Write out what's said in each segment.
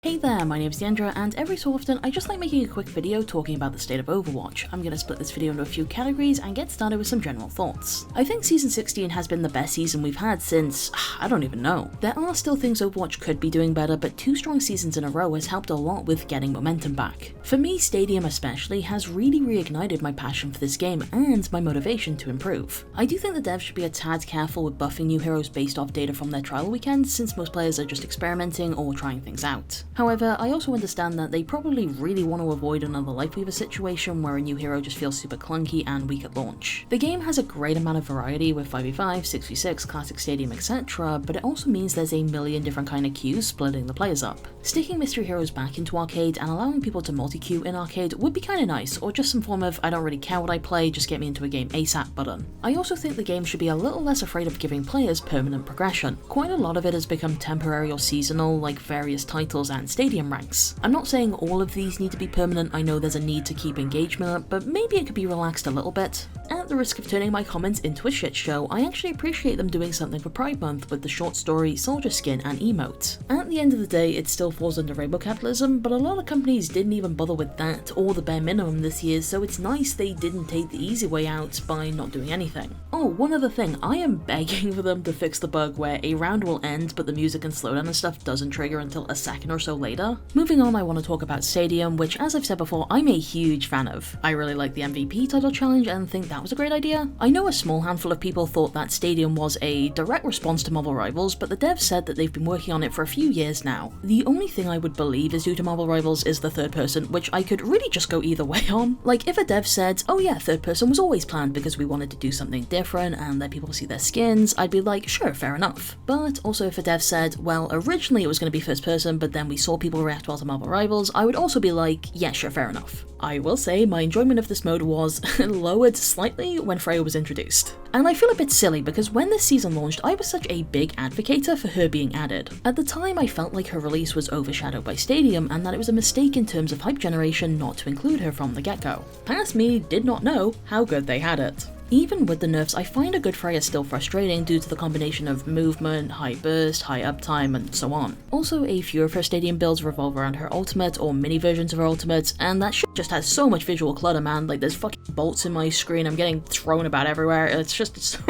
Hey there, my name is Niandra, and every so often I just like making a quick video talking about the state of Overwatch. I'm going to split this video into a few categories and get started with some general thoughts. I think Season 16 has been the best season we've had since, I don't even know. There are still things Overwatch could be doing better, but 2 strong seasons in a row has helped a lot with getting momentum back. For me, Stadium especially has really reignited my passion for this game and my motivation to improve. I do think the devs should be a tad careful with buffing new heroes based off data from their trial weekends, since most players are just experimenting or trying things out. However, I also understand that they probably really want to avoid another Lifeweaver situation where a new hero just feels super clunky and weak at launch. The game has a great amount of variety with 5v5, 6v6, classic stadium, etc., but it also means there's a million different kind of queues splitting the players up. Sticking mystery heroes back into arcade and allowing people to multi-queue in arcade would be kinda nice, or just some form of I don't really care what I play, just get me into a game ASAP button. I also think the game should be a little less afraid of giving players permanent progression. Quite a lot of it has become temporary or seasonal, like various titles and stadium ranks. I'm not saying all of these need to be permanent, I know there's a need to keep engagement up, but maybe it could be relaxed a little bit. At the risk of turning my comments into a shit show, I actually appreciate them doing something for Pride Month with the short story, soldier skin, and emote. At the end of the day, it still falls under rainbow capitalism, but a lot of companies didn't even bother with that or the bare minimum this year, so it's nice they didn't take the easy way out by not doing anything. Oh, one other thing, I am begging for them to fix the bug where a round will end but the music and slowdown and stuff doesn't trigger until a second or so later. Moving on, I want to talk about Stadium, which as I've said before, I'm a huge fan of. I really like the MVP title challenge and think that was a great idea. I know a small handful of people thought that Stadium was a direct response to Marvel Rivals, but the devs said that they've been working on it for a few years now. The only thing I would believe is due to Marvel Rivals is the third person, which I could really just go either way on. Like if a dev said, oh yeah, third person was always planned because we wanted to do something different and let people see their skins, I'd be like, sure, fair enough. But also if a dev said, well, originally it was going to be first person, but then we saw people react well to Marvel Rivals, I would also be like, yeah, sure, fair enough. I will say my enjoyment of this mode was lowered slightly when Freya was introduced. And I feel a bit silly because when this season launched, I was such a big advocator for her being added. At the time, I felt like her release was overshadowed by Stadium and that it was a mistake in terms of hype generation not to include her from the get-go. Past me did not know how good they had it. Even with the nerfs, I find a good Freya still frustrating due to the combination of movement, high burst, high uptime, and so on. Also, a few of her stadium builds revolve around her ultimate or mini versions of her ultimate, and that shit just has so much visual clutter, man. Like there's fucking bolts in my screen, I'm getting thrown about everywhere, it's just so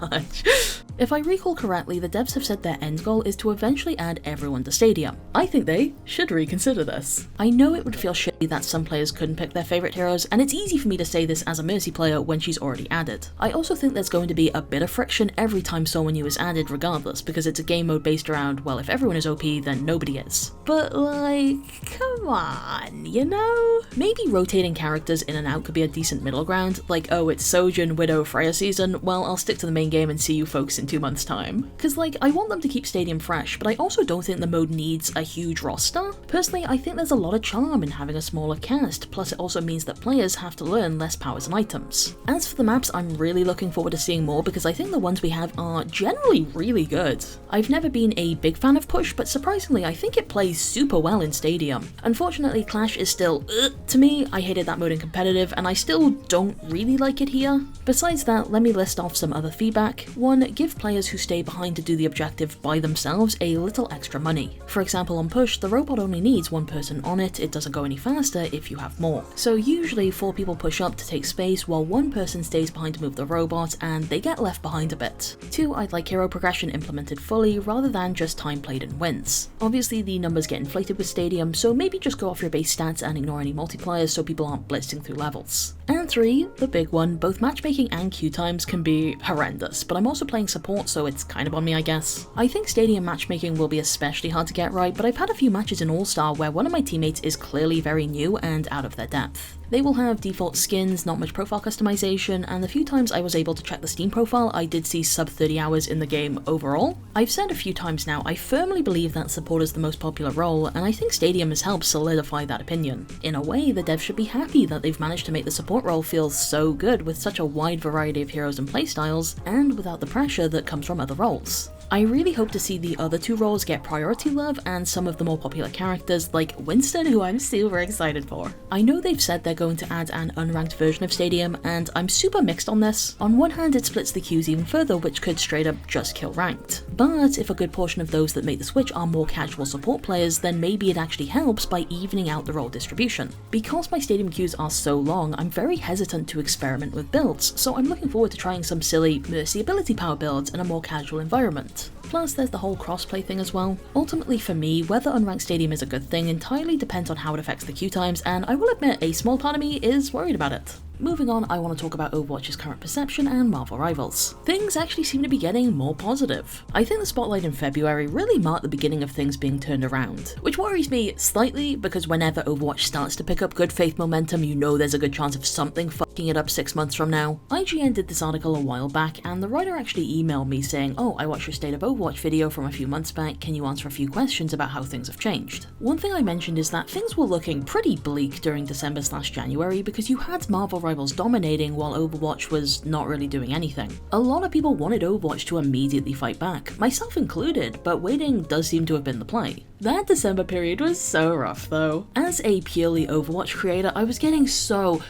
much. If I recall correctly, the devs have said their end goal is to eventually add everyone to Stadium. I think they should reconsider this. I know it would feel shitty that some players couldn't pick their favourite heroes, and it's easy for me to say this as a Mercy player when she's already added. I also think there's going to be a bit of friction every time someone new is added regardless, because it's a game mode based around, well, if everyone is OP, then nobody is. But like, come on, you know? Maybe rotating characters in and out could be a decent middle ground, like, oh, it's Sojourn, Widow, Freya season, well, I'll stick to the main game and see you folks in 2 months' time. Cause like, I want them to keep Stadium fresh, but I also don't think the mode needs a huge roster. Personally, I think there's a lot of charm in having a smaller cast, plus it also means that players have to learn less powers and items. As for the maps, I'm really looking forward to seeing more because I think the ones we have are generally really good. I've never been a big fan of Push, but surprisingly I think it plays super well in Stadium. Unfortunately, Clash is still to me. I hated that mode in competitive and I still don't really like it here. Besides that, let me list off some other feedback. 1. Give players who stay behind to do the objective by themselves a little extra money. For example, on Push, the robot only needs 1 person on it, it doesn't go any faster if you have more. So usually 4 people push up to take space while 1 person stays behind to move the robot and they get left behind a bit. 2. I'd like hero progression implemented fully rather than just time played and wins. Obviously the numbers get inflated with Stadium, so maybe just go off your base stats and ignore any multipliers so people aren't blitzing through levels. And 3, the big one, both matchmaking and queue times can be horrendous, but I'm also playing support so it's kind of on me I guess. I think Stadium matchmaking will be especially hard to get right, but I've had a few matches in All-Star where one of my teammates is clearly very new and out of their depth. They will have default skins, not much profile customization, and the few times I was able to check the Steam profile, I did see sub 30 hours in the game overall. I've said a few times now, I firmly believe that support is the most popular role, and I think Stadium has helped solidify that opinion. In a way, the devs should be happy that they've managed to make the support role feel so good with such a wide variety of heroes and playstyles, and without the pressure that comes from other roles. I really hope to see the other two roles get priority love and some of the more popular characters like Winston, who I'm super excited for. I know they've said they're going to add an unranked version of Stadium, and I'm super mixed on this. On one hand, it splits the queues even further, which could straight up just kill ranked. But if a good portion of those that make the switch are more casual support players, then maybe it actually helps by evening out the role distribution. Because my Stadium queues are so long, I'm very hesitant to experiment with builds, so I'm looking forward to trying some silly Mercy ability power builds in a more casual environment. Plus, there's the whole crossplay thing as well. Ultimately for me, whether unranked Stadium is a good thing entirely depends on how it affects the queue times, and I will admit a small part of me is worried about it. Moving on, I want to talk about Overwatch's current perception and Marvel Rivals. Things actually seem to be getting more positive. I think the spotlight in February really marked the beginning of things being turned around, which worries me slightly because whenever Overwatch starts to pick up good faith momentum, you know there's a good chance of something fucking it up 6 months from now. IGN did this article a while back, and the writer actually emailed me saying, "Oh, I watched your State of Overwatch video from a few months back, can you answer a few questions about how things have changed?" One thing I mentioned is that things were looking pretty bleak during December/January because you had Marvel Rivals dominating while Overwatch was not really doing anything. A lot of people wanted Overwatch to immediately fight back, myself included, but waiting does seem to have been the play. That December period was so rough though. As a purely Overwatch creator, I was getting so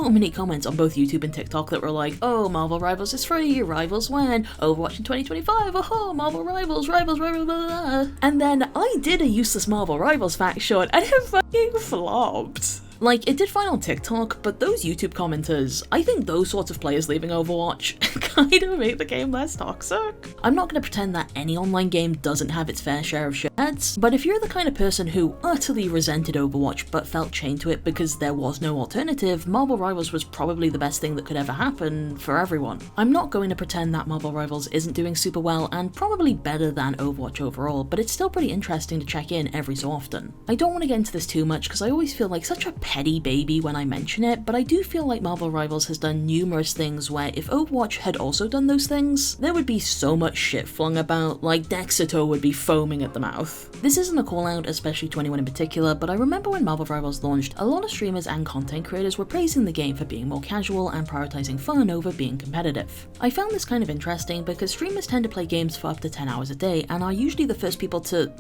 many comments on both YouTube and TikTok that were like, "Oh, Marvel Rivals is free, Rivals when? Overwatch in 2025, oh, Marvel Rivals, blah, blah, blah." And then I did a useless Marvel Rivals fact short and it fucking flopped. Like, it did fine on TikTok, but those YouTube commenters, I think those sorts of players leaving Overwatch kind of make the game less toxic. I'm not going to pretend that any online game doesn't have its fair share of shitheads, but if you're the kind of person who utterly resented Overwatch but felt chained to it because there was no alternative, Marvel Rivals was probably the best thing that could ever happen for everyone. I'm not going to pretend that Marvel Rivals isn't doing super well and probably better than Overwatch overall, but it's still pretty interesting to check in every so often. I don't want to get into this too much because I always feel like such a petty baby when I mention it, but I do feel like Marvel Rivals has done numerous things where if Overwatch had also done those things, there would be so much shit flung about, like Dexito would be foaming at the mouth. This isn't a call out, especially to anyone in particular, but I remember when Marvel Rivals launched, a lot of streamers and content creators were praising the game for being more casual and prioritizing fun over being competitive. I found this kind of interesting because streamers tend to play games for up to 10 hours a day and are usually the first people to,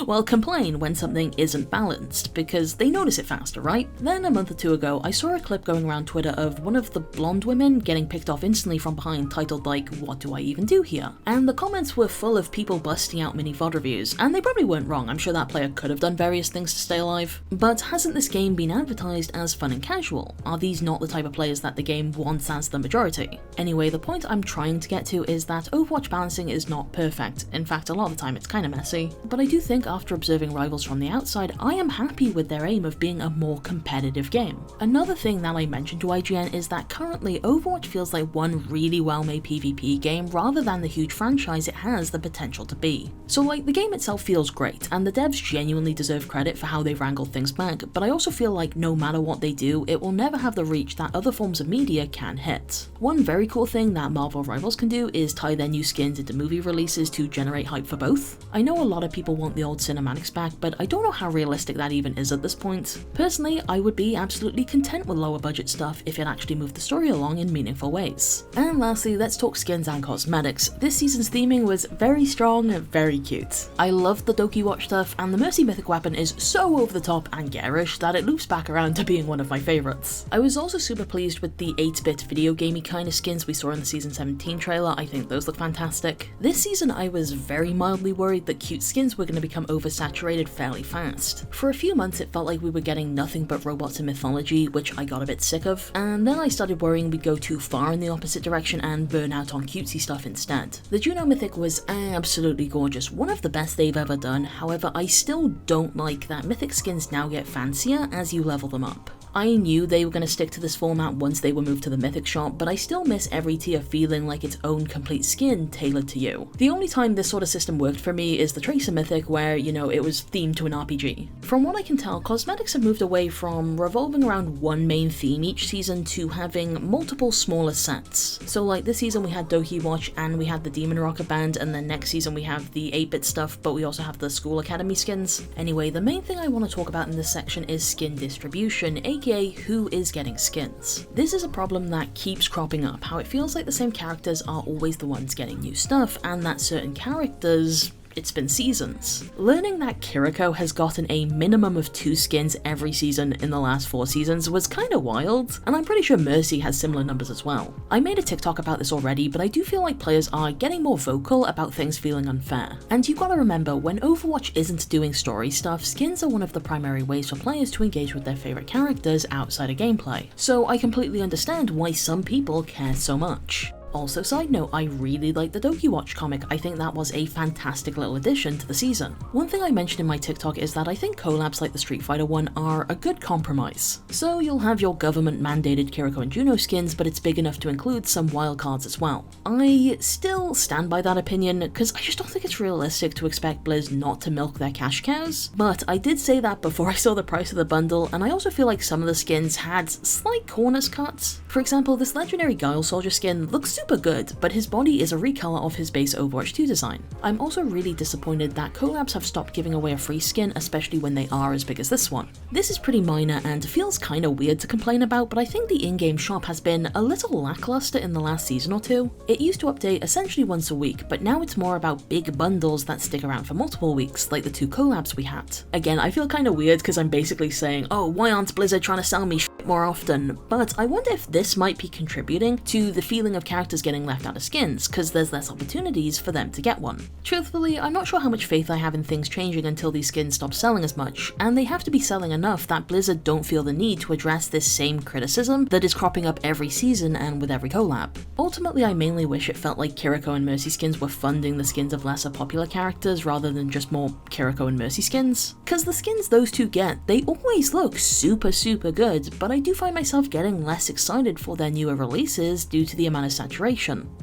well, complain when something isn't balanced, because they notice it faster, right? Then a month or two ago, I saw a clip going around Twitter of one of the blonde women getting picked off instantly from behind titled like, "What do I even do here?" And the comments were full of people busting out mini VOD reviews, and they probably weren't wrong. I'm sure that player could have done various things to stay alive. But hasn't this game been advertised as fun and casual? Are these not the type of players that the game wants as the majority? Anyway, the point I'm trying to get to is that Overwatch balancing is not perfect. In fact, a lot of the time it's kind of messy. But I do think after observing Rivals from the outside, I am happy with their aim of being a more competitive game. Another thing that I mentioned to IGN is that currently Overwatch feels like one really well-made PvP game rather than the huge franchise it has the potential to be. So like, the game itself feels great, and the devs genuinely deserve credit for how they've wrangled things back, but I also feel like no matter what they do, it will never have the reach that other forms of media can hit. One very cool thing that Marvel Rivals can do is tie their new skins into movie releases to generate hype for both. I know a lot of people want the old cinematics back, but I don't know how realistic that even is at this point. Personally, I would be absolutely content with lower budget stuff if it actually moved the story along in meaningful ways. And lastly, let's talk skins and cosmetics. This season's theming was very strong, very cute. I loved the Doki Watch stuff, and the Mercy mythic weapon is so over the top and garish that it loops back around to being one of my favourites. I was also super pleased with the 8-bit video gamey kind of skins we saw in the season 17 trailer. I think those look fantastic. This season I was very mildly worried that cute skins were going to become oversaturated fairly fast. For a few months it felt like we were getting nothing but robots and mythology, which I got a bit sick of, and then I started worrying we'd go too far in the opposite direction and burn out on cutesy stuff instead. The Juno mythic was absolutely gorgeous, one of the best they've ever done. However, I still don't like that mythic skins now get fancier as you level them up. I knew they were going to stick to this format once they were moved to the mythic shop, but I still miss every tier feeling like its own complete skin tailored to you. The only time this sort of system worked for me is the Tracer mythic, where, you know, it was themed to an RPG. From what I can tell, cosmetics have moved away from revolving around one main theme each season to having multiple smaller sets. So like this season we had Doki Watch and we had the Demon Rocket Band, and then next season we have the 8-bit stuff, but we also have the School Academy skins. Anyway, the main thing I want to talk about in this section is skin distribution, aka who is getting skins. This is a problem that keeps cropping up, how it feels like the same characters are always the ones getting new stuff, and that certain characters, it's been seasons. Learning that Kiriko has gotten a minimum of 2 skins every season in the last 4 seasons was kinda wild, and I'm pretty sure Mercy has similar numbers as well. I made a TikTok about this already, but I do feel like players are getting more vocal about things feeling unfair. And you gotta remember, when Overwatch isn't doing story stuff, skins are one of the primary ways for players to engage with their favorite characters outside of gameplay. So I completely understand why some people care so much. Also, side note, I really like the Overwatch comic. I think that was a fantastic little addition to the season. One thing I mentioned in my TikTok is that I think collabs like the Street Fighter one are a good compromise. So you'll have your government mandated Kiriko and Juno skins, but it's big enough to include some wildcards as well. I still stand by that opinion, because I just don't think it's realistic to expect Blizz not to milk their cash cows. But I did say that before I saw the price of the bundle, and I also feel like some of the skins had slight corners cut. For example, this legendary Guile Soldier skin looks super good, but his body is a recolor of his base Overwatch 2 design. I'm also really disappointed that collabs have stopped giving away a free skin, especially when they are as big as this one. This is pretty minor and feels kinda weird to complain about, but I think the in-game shop has been a little lackluster in the last season or two. It used to update essentially once a week, but now it's more about big bundles that stick around for multiple weeks, like the 2 collabs we had. Again, I feel kinda weird because I'm basically saying, oh, why aren't Blizzard trying to sell me shit more often? But I wonder if this might be contributing to the feeling of characters getting left out of skins, because there's less opportunities for them to get one. Truthfully, I'm not sure how much faith I have in things changing until these skins stop selling as much, and they have to be selling enough that Blizzard don't feel the need to address this same criticism that is cropping up every season and with every collab. Ultimately, I mainly wish it felt like Kiriko and Mercy skins were funding the skins of lesser popular characters rather than just more Kiriko and Mercy skins. Because the skins those two get, they always look super good, but I do find myself getting less excited for their newer releases due to the amount of saturation.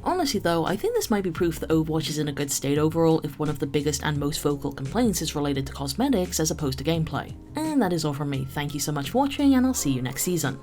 Honestly though, I think this might be proof that Overwatch is in a good state overall if one of the biggest and most vocal complaints is related to cosmetics as opposed to gameplay. And that is all from me. Thank you so much for watching, and I'll see you next season.